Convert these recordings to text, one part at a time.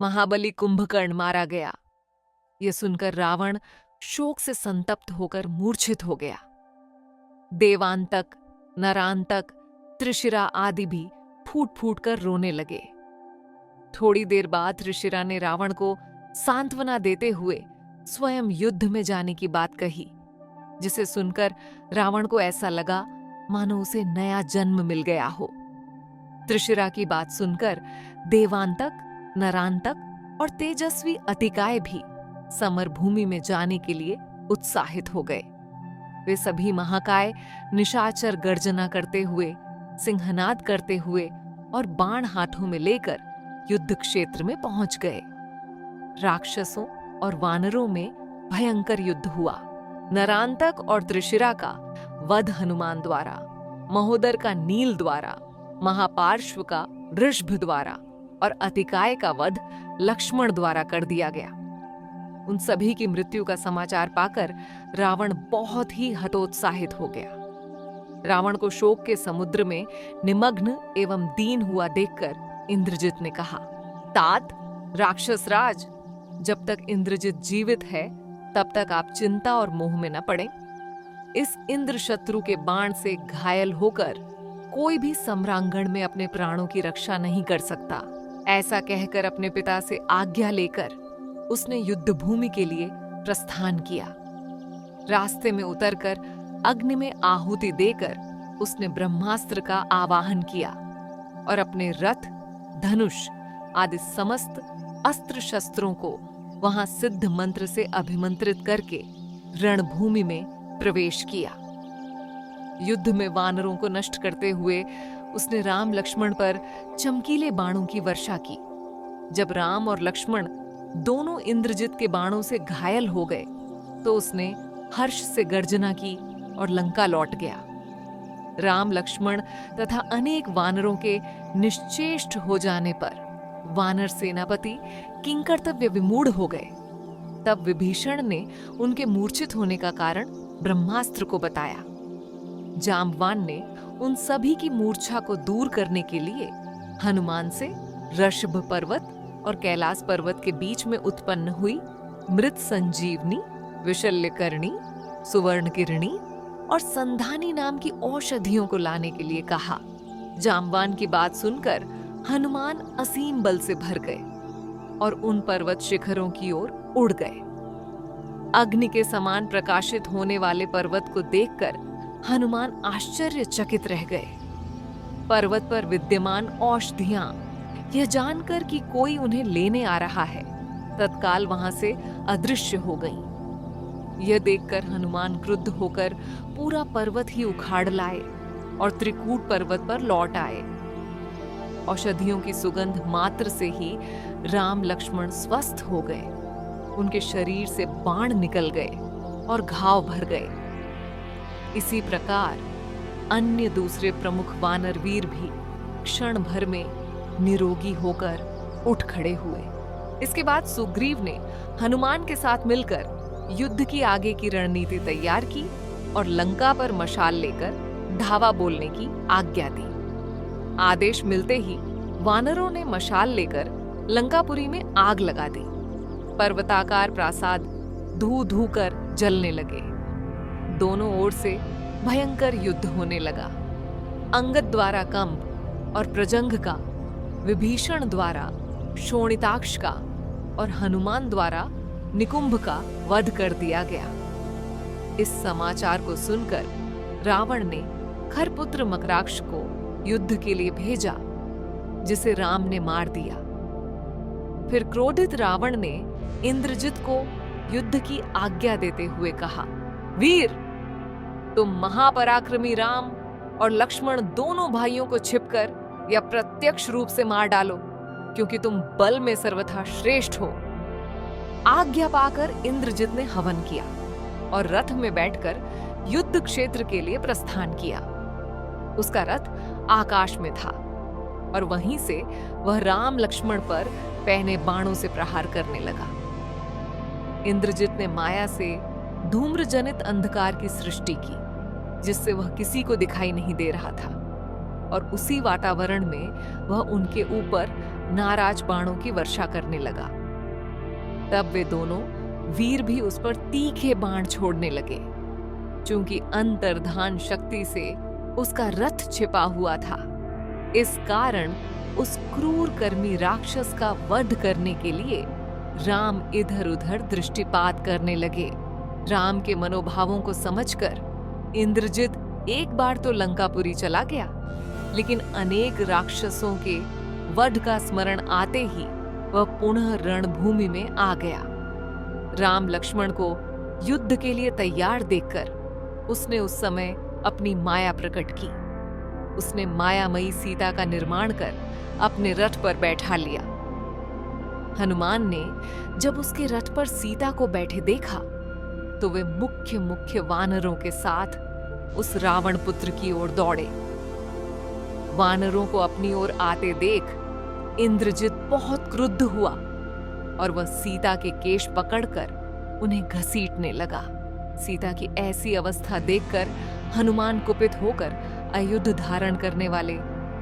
महाबली कुंभकर्ण मारा गया। यह सुनकर रावण शोक से संतप्त होकर मूर्छित हो गया। देवांतक, नरांतक, त्रिशिरा आदि भी फूट फूट कर रोने लगे। थोड़ी देर बाद त्रिशिरा ने रावण को सांत्वना देते हुए स्वयं युद्ध में जाने की बात कही, जिसे सुनकर रावण को ऐसा लगा मानो उसे नया जन्म मिल गया हो। त्रिशिरा की बात सुनकर देवांतक, नरांतक और तेजस्वी अतिकाय भी समर भूमि में जाने के लिए उत्साहित हो गए। वे सभी महाकाय निशाचर गर्जना करते हुए, सिंहनाद करते हुए और बाण हाथों में लेकर युद्ध क्षेत्र में पहुंच गए। राक्षसों और वानरों में भयंकर युद्ध हुआ। नरांतक और त्रिशिरा का वध हनुमान द्वारा, महोदर का नील द्वारा, महापार्श्व का ऋषभ द्वारा और अतिकाय का वध लक्ष्मण द्वारा कर दिया गया। उन सभी की मृत्यु का समाचार पाकर रावण बहुत ही हतोत्साहित हो गया। रावण को शोक के समुद्र में निमग्न एवं दीन हुआ देखकर इंद्रजित ने कहा, तात, राक्षस राज, जब तक इंद्रजित जीवित है तब तक आप चिंता और मोह में न पड़ें। इस इंद्र शत्रु के बाण से घायल होकर कोई भी सम्रांगण में अपने प्राणों की रक्षा नहीं कर सकता। ऐसा कहकर अपने पिता से आज्ञा लेकर उसने युद्ध भूमि के लिए प्रस्थान किया। रास्ते में उतरकर अग्नि में आहुति देकर उसने ब्रह्मास्त्र का आवाहन किया और अपने रथ, धनुष आदि समस्त अस्त्र शस्त्रों को वहां सिद्ध मंत्र से अभिमंत्रित करके रणभूमि में प्रवेश किया। युद्ध में वानरों को नष्ट करते हुए उसने राम लक्ष्मण पर चमकीले बाणों की वर्षा की। जब राम और लक्ष्मण दोनों इंद्रजित के बाणों से घायल हो गए तो उसने हर्ष से गर्जना की और लंका लौट गया। राम, लक्ष्मण तथा अनेक वानरों के निश्चेष्ट हो जाने पर वानर सेनापति किंकर्तव्य विमूढ़ हो गए। तब विभीषण ने उनके मूर्छित होने का कारण ब्रह्मास्त्र को बताया। जाम्बवान ने उन सभी की मूर्छा को दूर करने के लिए हनुमान से ऋषभ पर्वत और कैलाश पर्वत के बीच में उत्पन्न हुई मृत संजीवनी, विशल्यकर्णी, सुवर्णकिरणी और संधानी नाम की औषधियों को लाने के लिए कहा। जाम्बवान की बात सुनकर हनुमान असीम बल से भर गए और उन पर्वत शिखरों की ओर उड़ गए। अग्नि के समान प्रकाशित होने वाले पर्वत को देखकर हनुमान आश्चर्यचकित रह गए। पर्वत पर विद्यमान औषधियां यह जानकर कि कोई उन्हें लेने आ रहा है, तत्काल वहां से अदृश्य हो गईं। यह देखकर हनुमान क्रुद्ध होकर पूरा पर्वत ही उखाड़ लाए और त्रिकूट पर्वत पर लौट आए। औषधियों की सुगंध मात्र से ही राम लक्ष्मण स्वस्थ हो गए। उनके शरीर से बाण निकल गए और घाव भर गए। इसी प्रकार अन्य दूसरे प्रमुख वानरवीर भी क्षण भर में निरोगी होकर उठ खड़े हुए। इसके बाद सुग्रीव ने हनुमान के साथ मिलकर युद्ध की आगे की रणनीति तैयार की और लंका पर मशाल लेकर धावा बोलने की आज्ञा दी। आदेश मिलते ही वानरों ने मशाल लेकर लंकापुरी में आग लगा दी। पर्वताकार प्रासाद धू धू कर जलने लगे। दोनों ओर से भयंकर युद्ध होने लगा। अंगद द्वारा कंब और प्रजंग का, विभीषण द्वारा शोणिताक्ष का और हनुमान द्वारा निकुंभ का वध कर दिया गया। इस समाचार को सुनकर रावण ने खरपुत्र मकराक्ष को युद्ध के लिए भेजा, जिसे राम ने मार दिया। फिर क्रोधित रावण ने इंद्रजित को युद्ध की आज्ञा देते हुए कहा, वीर, तुम महापराक्रमी राम और लक्ष्मण दोनों भाइयों को छिपकर या प्रत्यक्ष रूप से मार डालो, क्योंकि तुम बल में सर्वथा श्रेष्ठ हो। आज्ञा पाकर इंद्रजित ने हवन किया और रथ में बैठकर युद्ध क्षेत्र के लिए प्रस्थान किया। उसका रथ आकाश में था और वहीं से वह राम लक्ष्मण पर पहने बाणों से प्रहार करने लगा। इंद्रजित ने माया से धूम्र जनित अंधकार की सृष्टि की, जिससे वह किसी को दिखाई नहीं दे रहा था। और उसी वातावरण में वह उनके ऊपर नाराज बाणों की वर्षा करने लगा। तब वे दोनों वीर भी उस पर तीखे बाण छोड़ने लगे। चूंकि अंतर्धान शक्ति से उसका रथ छिपा हुआ था, इस कारण उस क्रूर कर्मी राक्षस का वध करने के लिए राम इधर उधर दृष्टिपात करने लगे। राम के मनोभावों को समझकर इंद्रजित एक बार तो लंकापुरी चला गया, लेकिन अनेक राक्षसों के वध का स्मरण आते ही वह पुनः रणभूमि में आ गया। राम लक्ष्मण को युद्ध के लिए तैयार देखकर उसने उस समय अपनी माया प्रकट की। उसने मायामयी सीता का निर्माण कर अपने रथ पर बैठा लिया। हनुमान ने जब उसके रथ पर सीता को बैठे देखा तो वे मुख्य मुख्य वानरों के साथ उस रावण पुत्र की ओर दौड़े। वानरों को अपनी ओर आते देख इंद्रजित बहुत क्रुद्ध हुआ और वह सीता के केश पकड़कर उन्हें घसीटने लगा। सीता की ऐसी अवस्था देखकर हनुमान कुपित होकर आयुध धारण करने वाले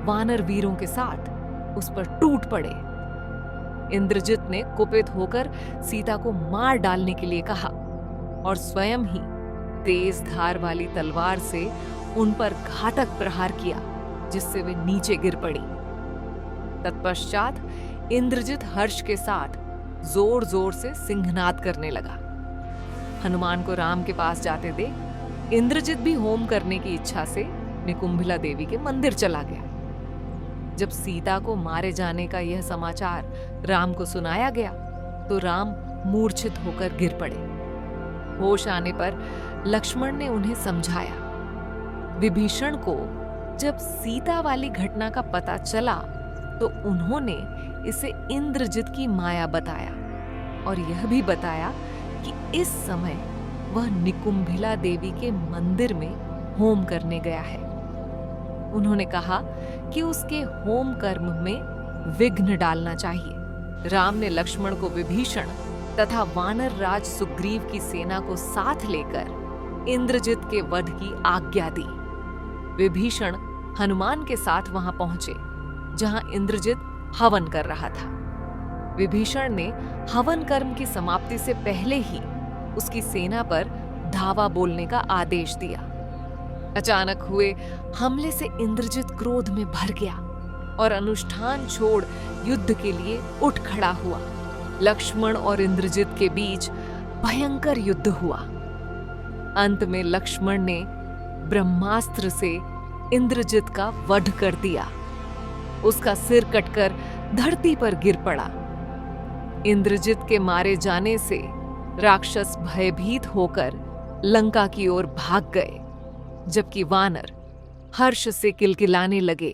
वानर वीरों के साथ उस पर टूट पड़े। इंद्रजित ने कुपित होकर सीता को मार डालने के लिए कहा और स्वयं ही तेज धार वाली तलवार से उन पर घातक प्रहार किया, जिससे वे नीचे गिर पड़ी। तत्पश्चात इंद्रजित हर्ष के साथ जोर जोर से सिंहनाद करने लगा। हनुमान को राम के पास जाते देख इंद्रजित भी होम करने की इच्छा से निकुंभिला देवी के मंदिर चला गया। जब सीता को मारे जाने का यह समाचार राम को सुनाया गया तो राम मूर्छित होकर गिर पड़े। होश आने पर लक्ष्मण ने उन्हें समझाया। विभीषण को जब सीता वाली घटना का पता चला तो उन्होंने इसे इंद्रजित की माया बताया और यह भी बताया कि इस समय वह निकुंभिला देवी के मंदिर में होम करने गया है। उन्होंने कहा कि उसके होम कर्म में विघ्न डालना चाहिए। राम ने लक्ष्मण को विभीषण तथा वानर राज सुग्रीव की सेना को साथ लेकर इंद्रजित के वध की आज्ञा दी। विभीषण हनुमान के साथ वहां पहुंचे जहां इंद्रजित हवन कर रहा था। विभीषण ने हवन कर्म की समाप्ति से पहले ही उसकी सेना पर धावा बोलने का आदेश दिया। अचानक हुए हमले से इंद्रजित क्रोध में भर गया और अनुष्ठान छोड़ युद्ध के लिए उठ खड़ा हुआ। लक्ष्मण और इंद्रजित के बीच भयंकर युद्ध हुआ। अंत में लक्ष्मण ने ब्रह्मास्त्र से इंद्रजित का वध कर दिया। उसका सिर कटकर धरती पर गिर पड़ा। इंद्रजित के मारे जाने से राक्षस भयभीत होकर लंका की ओर भाग गए, जबकि वानर हर्ष से किलकिलाने लगे।